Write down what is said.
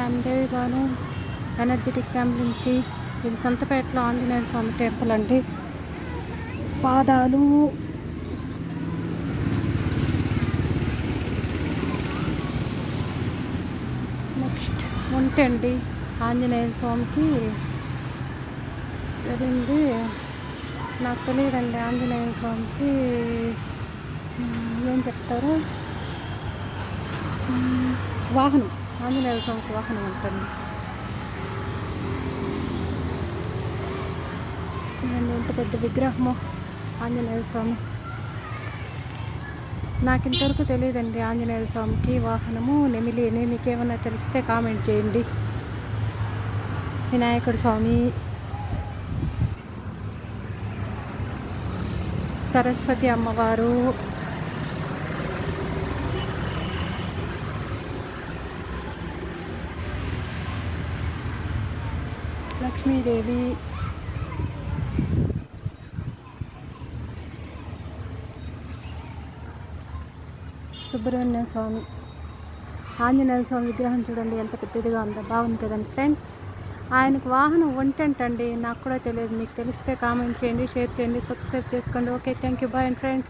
I'm Devi Bhanu, energetic camp నుంచి. ఇది సంతపేటలో ఆంజనేయ స్వామి temple అండి. పాదాలు నెక్స్ట్ ఉంటండి ఆంజనేయ స్వామికి జరిగింది. నాకు తెలియదండి ఆంజనేయ స్వామికి ఏం చెప్తారు. వాహనం, ఆంజనేయ స్వామికి వాహనం ఉంటుంది. చూడండి ఎంత పెద్ద విగ్రహము ఆంజనేయ స్వామి. నాకు ఇంతవరకు తెలియదండి ఆంజనేయ స్వామికి వాహనము నెమిలి. మీకేమన్నా తెలిస్తే కామెంట్ చేయండి. వినాయకుడు స్వామి, సరస్వతి అమ్మవారు, లక్ష్మీదేవి, సుబ్రహ్మణ్య స్వామి, ఆంజనేయ స్వామి విగ్రహం చూడండి ఎంత పెద్దదిగా ఉందో. బాగుంది కదండి ఫ్రెండ్స్. ఆయనకు వాహనం ఒంటంటండి. నాకు కూడా తెలియదు. మీకు తెలిస్తే కామెంట్ చేయండి, షేర్ చేయండి, సబ్స్క్రైబ్ చేసుకోండి. Okay, thank you, bye friends.